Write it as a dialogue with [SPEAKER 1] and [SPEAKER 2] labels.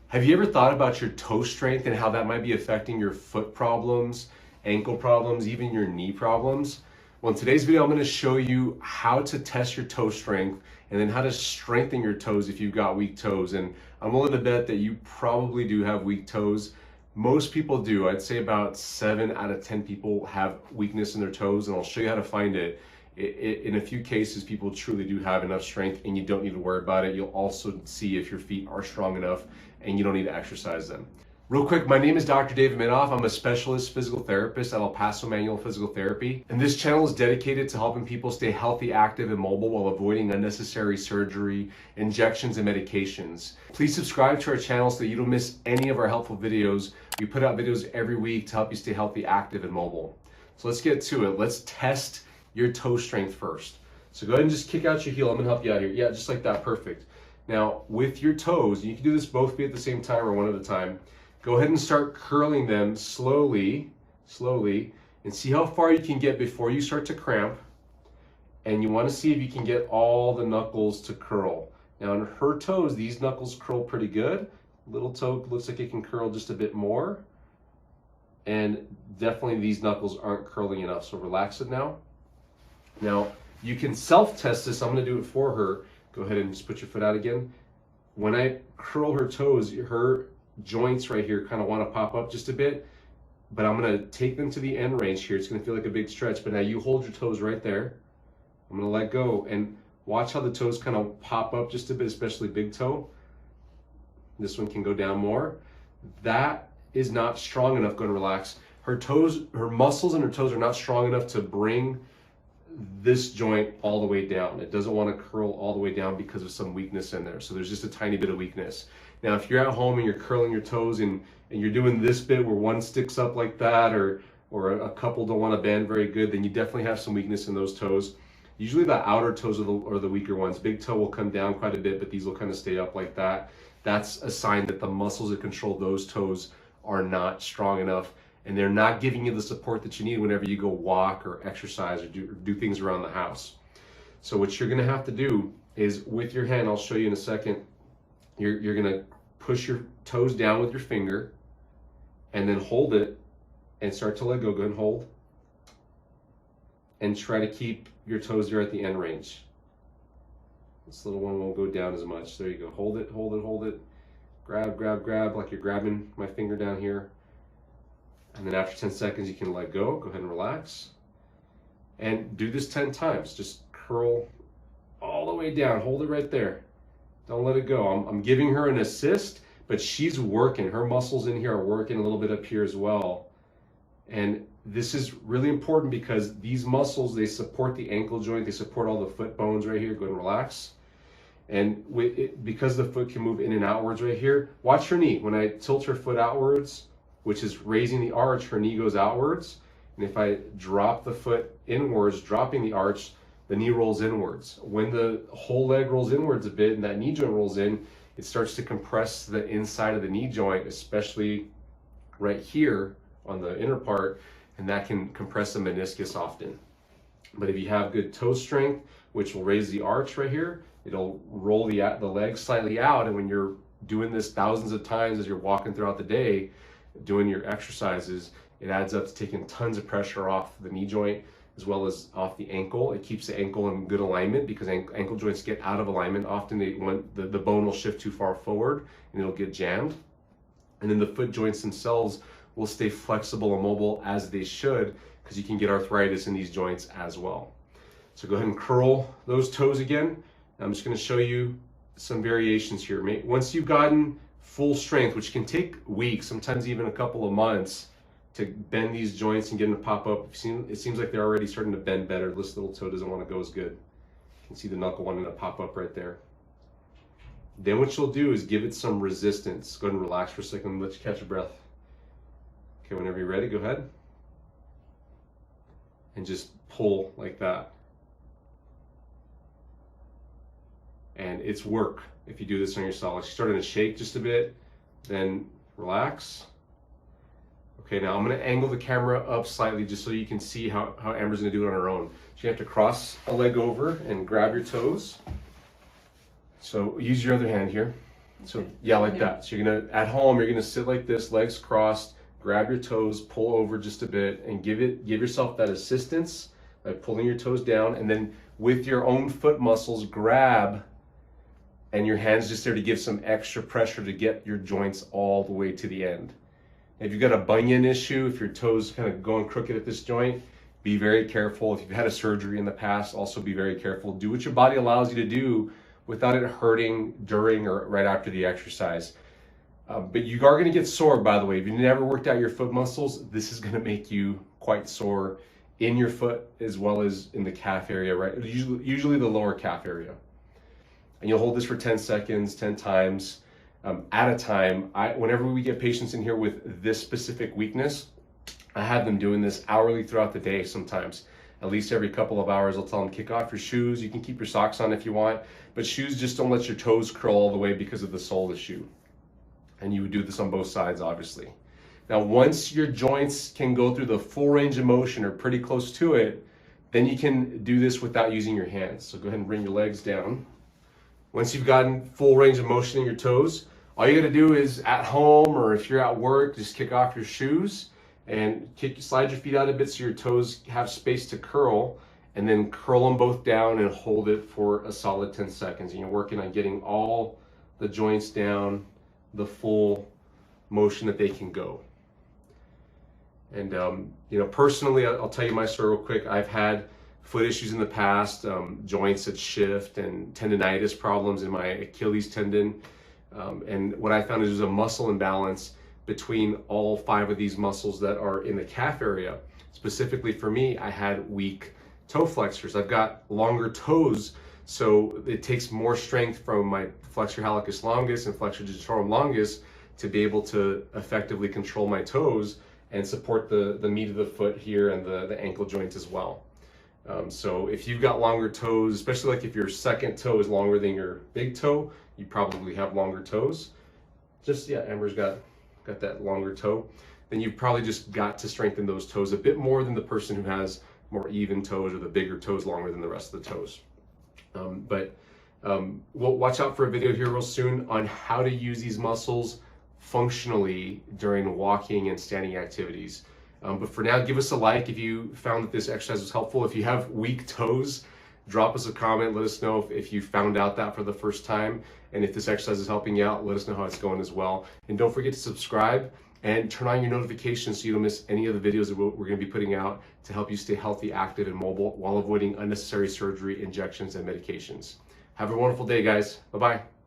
[SPEAKER 1] Have you ever thought about your toe strength and how that might be affecting your foot problems, ankle problems, even your knee problems? Well, in today's video, I'm going to show you how to test your toe strength and then how to strengthen your toes if you've got weak toes. And I'm willing to bet that you probably do have weak toes. Most people do. I'd say about 7 out of 10 people have weakness in their toes, and I'll show you how to find it. In a few cases, people truly do have enough strength and you don't need to worry about it. You'll also see if your feet are strong enough and you don't need to exercise them. Real quick, my name is Dr. David Minoff. I'm a specialist physical therapist at Paso Manual Physical Therapy. And this channel is dedicated to helping people stay healthy, active, and mobile while avoiding unnecessary surgery, injections, and medications. Please subscribe to our channel so that you don't miss any of our helpful videos. We put out videos every week to help you stay healthy, active, and mobile. So let's get to it. Let's test your toe strength first. So go ahead and just kick out your heel. I'm gonna help you out here. Yeah, just like that, perfect. Now with your toes, you can do this both feet at the same time or one at a time. Go ahead and start curling them slowly, and see how far you can get before you start to cramp. And you wanna see if you can get all the knuckles to curl. Now on her toes, these knuckles curl pretty good. Little toe looks like it can curl just a bit more. And definitely these knuckles aren't curling enough, so relax it now. Now, you can self-test this. I'm going to do it for her. Go ahead and just put your foot out again. When I curl her toes, her joints right here kind of want to pop up just a bit, but I'm going to take them to the end range here. It's going to feel like a big stretch, but now you hold your toes right there. I'm going to let go and watch how the toes kind of pop up just a bit, especially big toe. This one can go down more. That is not strong enough. Go and relax. Her toes, her muscles and her toes are not strong enough to bring this joint all the way down. It doesn't want to curl all the way down because of some weakness in there. So there's just a tiny bit of weakness. Now, if you're at home and you're curling your toes and you're doing this bit where one sticks up like that, or a couple don't want to bend very good, then you definitely have some weakness in those toes. Usually the outer toes are the weaker ones. Big toe will come down quite a bit, but these will kind of stay up like that. That's a sign that the muscles that control those toes are not strong enough, and they're not giving you the support that you need whenever you go walk or exercise or do things around the house. So what you're gonna have to do is with your hand, I'll show you in a second, you're gonna push your toes down with your finger and then hold it and start to let go. Go ahead and hold. And try to keep your toes there at the end range. This little one won't go down as much. There you go. Hold it, hold it, hold it. Grab, grab, grab, like you're grabbing my finger down here. And then after 10 seconds, you can let go. Go ahead and relax. And do this 10 times. Just curl all the way down. Hold it right there. Don't let it go. I'm giving her an assist, but she's working. Her muscles in here are working a little bit up here as well. And this is really important because these muscles, they support the ankle joint. They support all the foot bones right here. Go ahead and relax. And because the foot can move in and outwards right here, watch her knee. When I tilt her foot outwards, which is raising the arch, her knee goes outwards. And if I drop the foot inwards, dropping the arch, the knee rolls inwards. When the whole leg rolls inwards a bit and that knee joint rolls in, it starts to compress the inside of the knee joint, especially right here on the inner part, and that can compress the meniscus often. But if you have good toe strength, which will raise the arch right here, it'll roll the leg slightly out, and when you're doing this thousands of times as you're walking throughout the day, doing your exercises, it adds up to taking tons of pressure off the knee joint as well as off the ankle. It keeps the ankle in good alignment because ankle joints get out of alignment. Often the bone will shift too far forward and it'll get jammed. And then the foot joints themselves will stay flexible and mobile as they should, because you can get arthritis in these joints as well. So go ahead and curl those toes again. I'm just going to show you some variations here. Once you've gotten full strength, which can take weeks, sometimes even a couple of months, to bend these joints and get them to pop up. It seems like they're already starting to bend better. This little toe doesn't want to go as good. You can see the knuckle wanting to pop up right there. Then what you'll do is give it some resistance. Go ahead and relax for a second. Let you catch your breath. Okay, whenever you're ready, go ahead. And just pull like that. And it's work if you do this on yourself. Like, she's starting to shake just a bit, then relax. Okay, now I'm gonna angle the camera up slightly just so you can see how Amber's gonna do it on her own. So you have to cross a leg over and grab your toes. So use your other hand here. So yeah, like that. So at home, you're gonna sit like this, legs crossed, grab your toes, pull over just a bit, and give yourself that assistance by pulling your toes down, and then with your own foot muscles, grab, and your hands just there to give some extra pressure to get your joints all the way to the end. If you've got a bunion issue, if your toes kind of going crooked at this joint, be very careful. If you've had a surgery in the past, also be very careful. Do what your body allows you to do without it hurting during or right after the exercise. But you are going to get sore, by the way. If you never worked out your foot muscles, this is going to make you quite sore in your foot as well as in the calf area, right? Usually the lower calf area. And you'll hold this for 10 seconds, 10 times at a time. Whenever we get patients in here with this specific weakness, I have them doing this hourly throughout the day sometimes. At least every couple of hours, I'll tell them, kick off your shoes. You can keep your socks on if you want, but shoes, just don't let your toes curl all the way because of the sole of the shoe. And you would do this on both sides, obviously. Now, once your joints can go through the full range of motion or pretty close to it, then you can do this without using your hands. So go ahead and bring your legs down. Once you've gotten full range of motion in your toes, all you gotta do is at home or if you're at work, just kick off your shoes and slide your feet out a bit so your toes have space to curl, and then curl them both down and hold it for a solid 10 seconds. And you're working on getting all the joints down, the full motion that they can go. And personally, I'll tell you my story real quick. I've had foot issues in the past, joints that shift and tendonitis problems in my Achilles tendon. And what I found is there's a muscle imbalance between all 5 of these muscles that are in the calf area. Specifically for me, I had weak toe flexors. I've got longer toes, so it takes more strength from my flexor hallucis longus and flexor digitorum longus to be able to effectively control my toes and support the meat of the foot here and the ankle joints as well. So if you've got longer toes, especially like if your second toe is longer than your big toe, you probably have longer toes. Amber's got that longer toe. Then you've probably just got to strengthen those toes a bit more than the person who has more even toes or the bigger toes longer than the rest of the toes. We'll watch out for a video here real soon on how to use these muscles functionally during walking and standing activities. But for now, give us a like if you found that this exercise was helpful. If you have weak toes, drop us a comment. Let us know if you found out that for the first time. And if this exercise is helping you out, let us know how it's going as well. And don't forget to subscribe and turn on your notifications so you don't miss any of the videos that we're going to be putting out to help you stay healthy, active, and mobile while avoiding unnecessary surgery, injections, and medications. Have a wonderful day, guys. Bye-bye.